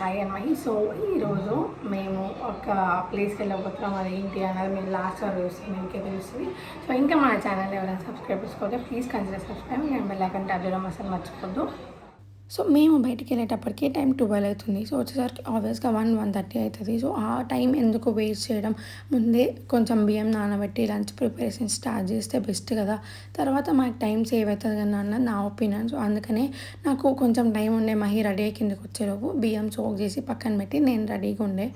సాయి అమ్మాయి. సో ఈరోజు మేము ఒక ప్లేస్కి వెళ్ళబోతున్నాం. అది ఏంటి అనేది మీరు లాస్ట్ వరకు చూస్తే మీకే తెలుస్తుంది. సో ఇంకా మన ఛానల్ ఎవరైనా సబ్స్క్రైబ్ చేసుకోతే ప్లీజ్ కన్సిడర్ సబ్స్క్రైబ్. నేను బెల్ ఐకాన్ ట్యాప్ చేయడం అసలు మర్చిపోద్దు. సో మేము బయటికి వెళ్ళేటప్పటికి టైం 12 అవుతుంది. సో వచ్చేసరికి ఆబ్వియస్గా 1:30 అవుతుంది. సో ఆ టైం ఎందుకు వేస్ట్ చేయడం, ముందే కొంచెం బియ్యం నానబెట్టి లంచ్ ప్రిపరేషన్ స్టార్ట్ చేస్తే బెస్ట్ కదా. తర్వాత మాకు టైం సేవ్ అవుతుంది కదా అన్నది నా ఒపీనియన్. సో అందుకనే నాకు కొంచెం టైం ఉండే మహి రెడీ అయ్యి కిందకి వచ్చేలోపు బియ్యం సోక్ చేసి పక్కన పెట్టి నేను రెడీగా ఉండే.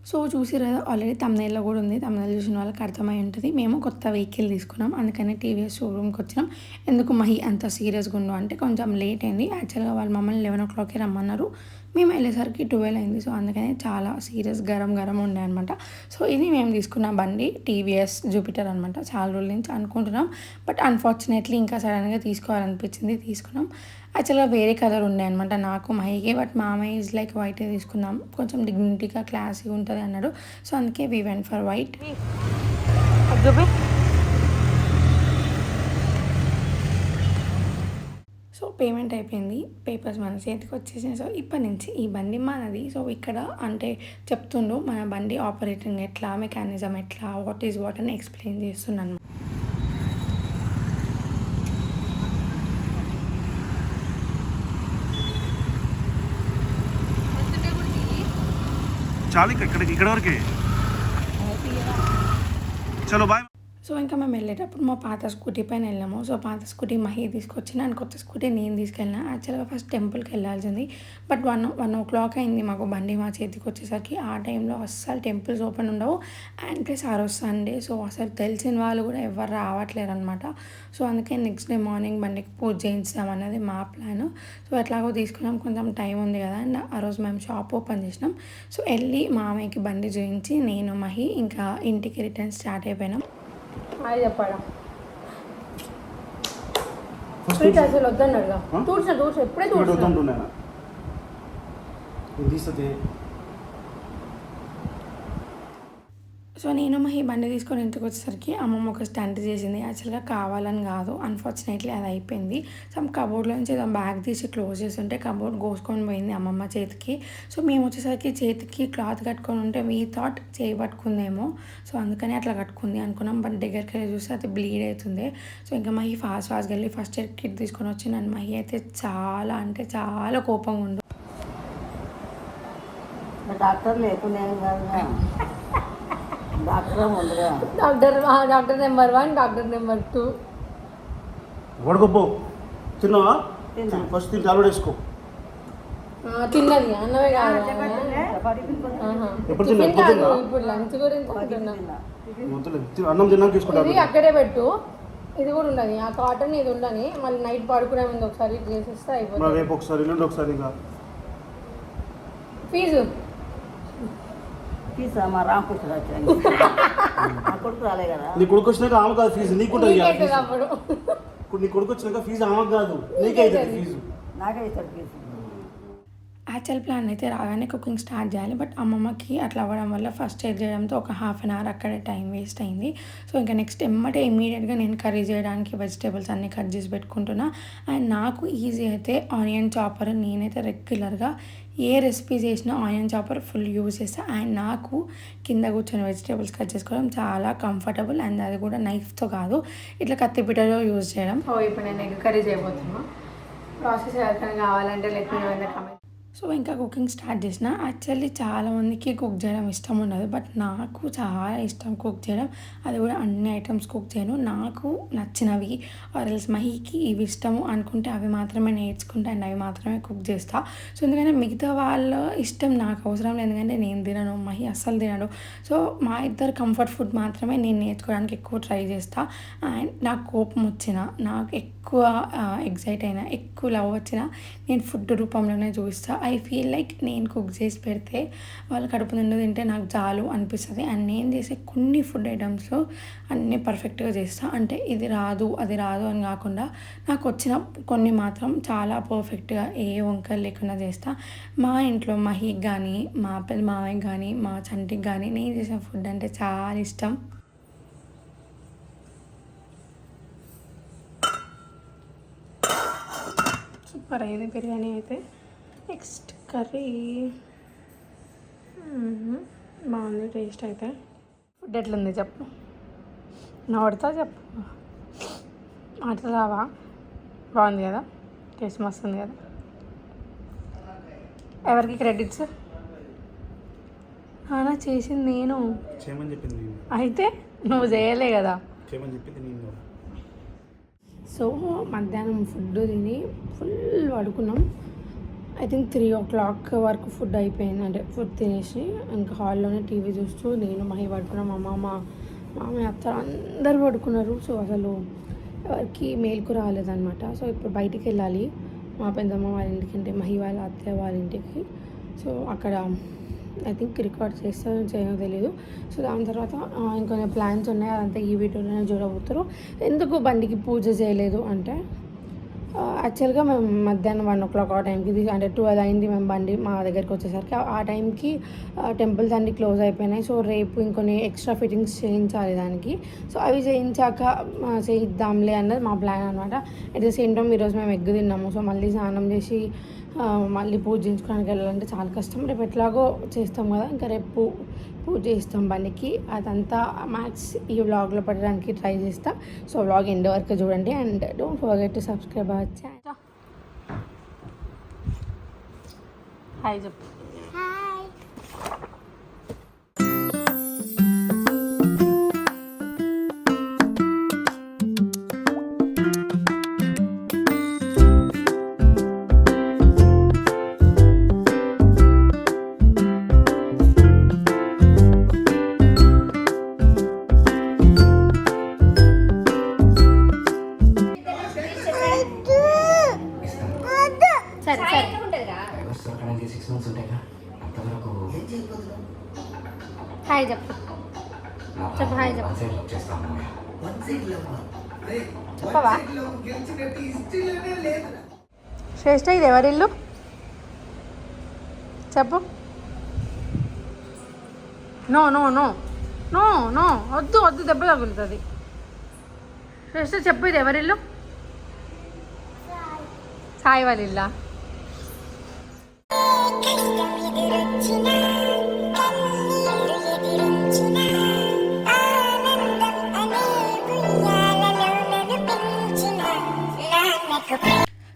సో చూసిర్రు కదా, ఆల్రెడీ తమ్నైల్లో కూడా ఉంది. తమ్నైల్ చూసిన వాళ్ళకి అర్థమై ఉంటుంది. మేము కొత్త వెహికల్ తీసుకున్నాం, అందుకని టీవీఎస్ షోరూమ్కి వచ్చినాం. ఎందుకు మహి అంత సీరియస్గా ఉండు అంటే కొంచెం లేట్ అయింది. యాక్చువల్గా వాళ్ళు మమ్మల్ని 11 o'clockకి రమ్మన్నారు. మేము వెళ్ళేసరికి 12 అయింది. సో అందుకని చాలా సీరియస్ గరం ఉండే అనమాట. సో ఇది మేము తీసుకున్న బండి టీవీఎస్ జూపిటర్ అనమాట. చాలా రోజుల నుంచి అనుకుంటున్నాం, బట్ అన్ఫార్చునేట్లీ ఇంకా సడన్గా తీసుకోవాలనిపించింది, తీసుకున్నాం. యాక్చువల్గా వేరే కలర్ ఉండే అనమాట నాకు మహికి, బట్ మామయ్య ఈజ్ లైక్ వైటే తీసుకున్నాం, కొంచెం డిగ్నిటీగా క్లాసీగా ఉంటుంది అన్నాడు. సో అందుకే we went for white. So payment అయిపోయింది, పేపర్స్ మన చేతికి వచ్చేసాయి. సో ఇప్పటి నుంచి ఈ బండి మనది. సో ఇక్కడ అంటే చెప్తుండు మన బండి ఆపరేటింగ్ ఎట్లా, మెకానిజం ఎట్లా, వాట్ ఈజ్ వాట్ అని ఎక్స్ప్లెయిన్ చేస్తున్నాను. చాలు ఇక్కడ వరకే. చలో బాయ్. సో ఇంకా మేము వెళ్ళేటప్పుడు మా పాత స్కూటీ పైన వెళ్ళాము. సో పాత స్కూటీ మహి తీసుకొచ్చిన, అండ్ కొత్త స్కూటీ నేను తీసుకెళ్ళినా. యాక్చువల్గా ఫస్ట్ టెంపుల్కి వెళ్ళాల్సింది, బట్ 1 o'clock అయింది మాకు బండి మా చేతికి వచ్చేసరికి. ఆ టైంలో అస్సలు టెంపుల్స్ ఓపెన్ ఉండవు, అండ్ ప్లస్ ఆ రోజు సండే. సో అసలు తెలిసిన వాళ్ళు కూడా ఎవరు రావట్లేరు అనమాట. సో అందుకే నెక్స్ట్ డే మార్నింగ్ బండికి పూజ చేయించాం అన్నది మా ప్లాన్. సో ఎట్లాగో తీసుకున్నాం, కొంచెం టైం ఉంది కదా, అండ్ ఆ రోజు మేము షాప్ ఓపెన్ చేసినాం. సో వెళ్ళి మామయ్యకి బండి చూపించి నేను మహి ఇంకా ఇంటికి రిటర్న్ స్టార్ట్ అయిపోయినాం. అది చెప్పాడా అసలు వద్దన్నాడుగా. టూర్స్ ఎప్పుడే సో నేను మహి బండి తీసుకొని ఇంటికి వచ్చేసరికి అమ్మమ్మ ఒక స్టంట్ చేసింది. యాక్చువల్గా కావాలని కాదు, అన్ఫార్చునేట్లీ అది అయిపోయింది. సమ్ కబోర్డ్లో నుంచి ఏదో బ్యాగ్ తీసి క్లోజ్ చేస్తుంటే కబోర్డ్ కోసుకొని పోయింది అమ్మమ్మ చేతికి. సో మేము వచ్చేసరికి చేతికి క్లాత్ కట్టుకొని ఉంటే వీ థాట్ చేయి పట్టుకుందేమో, సో అందుకని అట్లా కట్టుకుంది అనుకున్నాం. బట్ దగ్గరికి వెళ్ళి చూస్తే అది బ్లీడ్ అవుతుంది. సో ఇంకా మహి ఫాస్ట్గా వెళ్ళి ఫస్ట్ ఎయిడ్ కిట్ తీసుకొని వచ్చి నన్ను మహి అయితే చాలా అంటే చాలా కోపంగా ఉండు. డాక్టర్ లేకుండా డాక్టర్ నెంబర్ 1, డాక్టర్ నెంబర్ 2. వడగొప్పు తిన్నావా? ఫస్ట్ తిని టాబ్లెట్ వేసుకో. తిన్నది అన్నమే కాదు, ఇప్పుడు లంచ్ గురించి అన్నం తిన్నాక తీసుకుంటా. ఇది అక్కడే పెట్టు, ఇది కూడా ఉండదు. ఆ కాటన్ ఇది ఉండని, మళ్ళీ నైట్ పడుకునే ముందు ఒకసారి చేసేస్తే అయిపోతుంది. రేపు ఒకసారి ఎల్లుండి ఒకసారి. ఇంకా ఫీజు మా రామకృష్ణ కొడుకు రాలే కదా. నీ కొడుకు వచ్చినాక ఆమె కాదు ఫీజు, నీకుంటుంది. నీ కొడుకు వచ్చినాక ఫీజు ఆమెకు కాదు, నీకే అవుతుంది ఫీజు. నాకే ఇస్తాడు ఫీజు. యాక్చువల్ ప్లాన్ అయితే రాగానే కుకింగ్ స్టార్ట్ చేయాలి, బట్ అమ్మమ్మకి అట్లా అవ్వడం వల్ల ఫస్ట్ ఎయిడ్ చేయడంతో ఒక ½ an hour అక్కడే టైం వేస్ట్ అయింది. సో ఇంకా నెక్స్ట్ ఇమీడియట్గా నేను కర్రీ చేయడానికి వెజిటేబుల్స్ అన్నీ కట్ చేసి పెట్టుకుంటున్నా. అండ్ నాకు ఈజీ అయితే ఆనియన్ చాపర్, నేనైతే రెగ్యులర్గా ఏ రెసిపీ చేసినా ఆనియన్ చాపర్ ఫుల్ యూజ్ చేస్తాను. అండ్ నాకు కింద కూర్చొని వెజిటేబుల్స్ కట్ చేసుకోవడం చాలా కంఫర్టబుల్, అండ్ అది కూడా నైఫ్తో కాదు, ఇట్లా కత్తిపీటలో యూజ్ చేయడం. సో ఇప్పుడు నేను ఎగ్ కర్రీ చేయబోతున్నా. ప్రాసెస్ ఎవరికైనా కావాలంటే let me know in the comment. So ఇంకా కుకింగ్ స్టార్ట్ చేసిన. యాక్చువల్లీ చాలామందికి కుక్ చేయడం ఇష్టం ఉండదు, బట్ నాకు చాలా ఇష్టం కుక్ చేయడం. అది కూడా అన్ని ఐటమ్స్ కుక్ చేయను, నాకు నచ్చినవి ఆర్ఎల్స్ మహికి ఇవి ఇష్టము అనుకుంటే అవి మాత్రమే నేర్చుకుంటా, అండ్ అవి మాత్రమే కుక్ చేస్తా. సో ఎందుకంటే మిగతా వాళ్ళ ఇష్టం నాకు అవసరం లేదు, ఎందుకంటే నేను తినను, మహి అస్సలు తినడు. సో మా ఇద్దరు కంఫర్ట్ ఫుడ్ మాత్రమే నేను నేర్చుకోవడానికి ఎక్కువ ట్రై చేస్తా. అండ్ నాకు కోపం వచ్చిన, నాకు ఎక్కువ ఎక్కువ ఎగ్జైట్ అయినా, ఎక్కువ లవ్ వచ్చినా నేను ఫుడ్ రూపంలోనే చూపిస్తాను. ఐ ఫీల్ లైక్ నేను కుక్ చేసి పెడితే వాళ్ళు కడుపు నిండా తింటే నాకు చాలు అనిపిస్తుంది. అండ్ నేను చేసే కొన్ని ఫుడ్ ఐటమ్స్లో అన్నీ పర్ఫెక్ట్గా చేస్తాను. అంటే ఇది రాదు అది రాదు అని కాకుండా నాకు వచ్చిన కొన్ని మాత్రం చాలా పర్ఫెక్ట్గా ఏ వంకలు లేకుండా చేస్తా. మా ఇంట్లో మహికి కానీ, మా పెద్ద మావయ్యకి కానీ, మా చంటికి కానీ నేను చేసిన ఫుడ్ అంటే చాలా ఇష్టం. సూపర్ అయింది బిర్యానీ అయితే. నెక్స్ట్ కర్రీ బాగుంది టేస్ట్ అయితే. ఫుడ్ ఎట్లుంది చెప్పు, నోడతా చెప్పు, మాటలు రావా? బాగుంది కదా, టేస్ట్ మస్తు ఉంది కదా. ఎవరికి క్రెడిట్స్? నాన్న చేసింది నేను, చేయమని చెప్పింది అయితే నువ్వు చేయలే కదా. చేయమని చెప్పింది నేను. సో మధ్యాహ్నం ఫుడ్ తిని ఫుల్ పడుకున్నాం. ఐ థింక్ 3 o'clock వరకు ఫుడ్ అయిపోయింది. అంటే ఫుడ్ తినేసి ఇంకా హాల్లోనే టీవీ చూస్తూ నేను మహి పడుకున్నాం. మా మామయ్య అత్త అందరు పడుకున్నారు. సో అసలు ఎవరికి మేలుకు రాలేదన్నమాట. సో ఇప్పుడు బయటికి వెళ్ళాలి మా పెద్దమ్మ వాళ్ళ ఇంటికి, అంటే మహి వాళ్ళ అత్తయ్య వాళ్ళ ఇంటికి. సో అక్కడ ఐ థింక్ రికార్డ్ చేస్తారో చేయో తెలీదు. సో దాని తర్వాత ఇంకొన్ని ప్లాన్స్ ఉన్నాయి, అదంతా ఈ వీడియోలోనే చూడబోతారు. ఎందుకు బండికి పూజ చేయలేదు అంటే యాక్చువల్గా మేము మధ్యాహ్నం 1 o'clock ఆ టైంకి, అంటే 12 అయింది మేము బండి మా దగ్గరికి వచ్చేసరికి. ఆ టైంకి టెంపుల్స్ అన్నీ క్లోజ్ అయిపోయినాయి. సో రేపు ఇంకొన్ని ఎక్స్ట్రా ఫిట్టింగ్స్ చేయించాలి దానికి. సో అవి చేయించాక చేయిద్దాంలే అన్నది మా ప్లాన్ అనమాట. అట్ ద సేమ్ టైం ఈరోజు మేము ఎగ్ తిన్నాము. సో మళ్ళీ స్నానం చేసి మళ్ళీ పూజించుకోవడానికి వెళ్ళాలంటే చాలా కష్టం. రేపు ఎట్లాగో చేస్తాం కదా, ఇంకా రేపు పూజ చేస్తాం బండికి. అదంతా మ్యాక్స్ ఈ వ్లాగ్లో పెట్టడానికి ట్రై చేస్తా. సో వ్లాగ్ ఎండ్ వరకు చూడండి. And don't forget to subscribe our channel. Hi చెప్పు. సరే సరే 6 months ఉంటాయిగా అంతవరకు హాయ్ చెప్పు. చెప్పు హాయ్ చెప్పు. చెప్పవా శ్రేష్ఠ, ఇది ఎవరిల్లు చెప్పు. No no no no no వద్దు వద్దు, దెబ్బ తగులుతుంది. శ్రేష్ఠ చెప్పు, ఇది ఎవరిల్లు? సాయి వాళ్ళ ఇల్లా?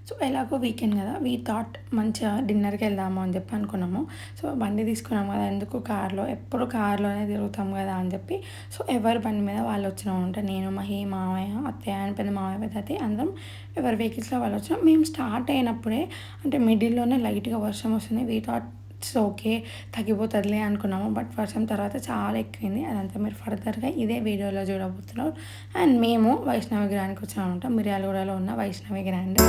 సో ఎలాగో వీకెండ్ కదా, వీ థాట్ మంచిగా డిన్నర్కి వెళ్దాము అని చెప్పి అనుకున్నాము. సో బండి తీసుకున్నాము కదా, ఎందుకు కార్లో, ఎప్పుడు కార్లోనే తిరుగుతాం కదా అని చెప్పి. సో ఎవరి బండి మీద వాళ్ళు వచ్చినాము అంటే నేను, మహి, మామయ్య, అత్తయ్య అని పెద్ద మామయ్య, పెద్ద అత్తయ్య అందరం ఎవరి వెహికల్స్లో వాళ్ళు వచ్చినాం. మేము స్టార్ట్ అయినప్పుడే అంటే మిడిల్లోనే లైట్గా వర్షం వస్తుంది. వీ థాట్ ఇట్స్ ఓకే తగ్గిపోతుందిలే అనుకున్నాము. బట్ వర్షం తర్వాత చాలా ఎక్కువైంది. అదంతా మీరు ఫర్దర్గా ఇదే వీడియోలో చూడబోతున్నారు. అండ్ మేము వైష్ణవి గ్రాండ్కి వచ్చామంట, మిర్యాలగూడలో ఉన్న Vaishnavi grand.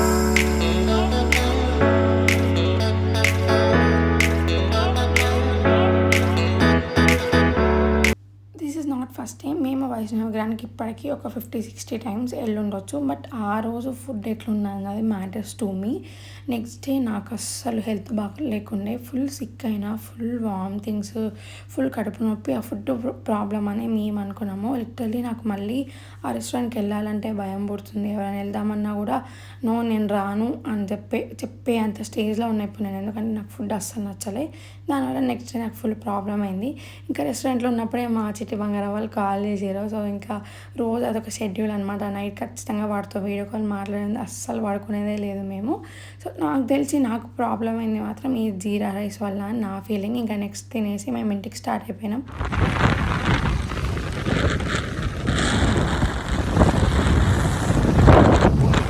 This is not first time. మేము వైష్ణవి గ్రాండ్కి ఇప్పటికీ ఒక 50-60 times వెళ్ళుండొచ్చు. బట్ ఆ రోజు ఫుడ్ ఎట్లున్నది అది matters to me. Next day నాకు అస్సలు హెల్త్ బాగా లేకుండే, ఫుల్ సిక్ అయినా, ఫుల్ వామిటింగ్స్, ఫుల్ కడుపు నొప్పి. ఆ ఫుడ్ ప్రాబ్లం అని మేము అనుకున్నాము. లిటరల్లీ నాకు మళ్ళీ ఆ రెస్టారెంట్కి వెళ్ళాలంటే భయం పుడుతుంది. ఎవరైనా వెళ్దామన్నా కూడా నో నేను రాను అని చెప్పే అంత స్టేజ్లో ఉన్న ఇప్పుడు నేను. ఎందుకంటే నాకు ఫుడ్ అస్సలు నచ్చలే. దానివల్ల నెక్స్ట్ డే నాకు ఫుల్ ప్రాబ్లం అయింది. ఇంకా రెస్టారెంట్లో ఉన్నప్పుడే మా చిట్టి బంగారం వాళ్ళు కాల్ చేసారు. సో ఇంకా రోజు అదొక షెడ్యూల్ అనమాట. నైట్ ఖచ్చితంగా వాడితో వీడియో కాల్ మాట్లాడేది, అస్సలు వాడుకునేదే లేదు మేము. సో నాకు తెలిసి నాకు ప్రాబ్లం అయింది మాత్రం ఈ జీరా రైస్ వల్ల అని నా ఫీలింగ్. ఇంకా నెక్స్ట్ తినేసి మేము ఇంటికి స్టార్ట్ అయిపోయినాం.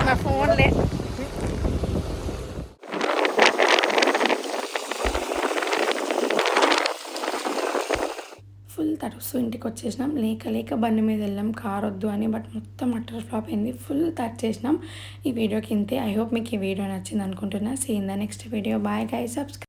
నా ఫోన్లే ఫుల్ తడుస్తూ ఇంటికి వచ్చేసినాం. లేక బండి మీద వెళ్ళాం కార్ వద్దు అని, బట్ మొత్తం అట్టర్ ఫ్లాప్ అయింది. ఫుల్ తడిచేసినాం. ఈ వీడియోకి ఇంతే. ఐ హోప్ మీకు ఈ వీడియో నచ్చింది అనుకుంటున్నా. See in the next video. Bye guys. Subscribe.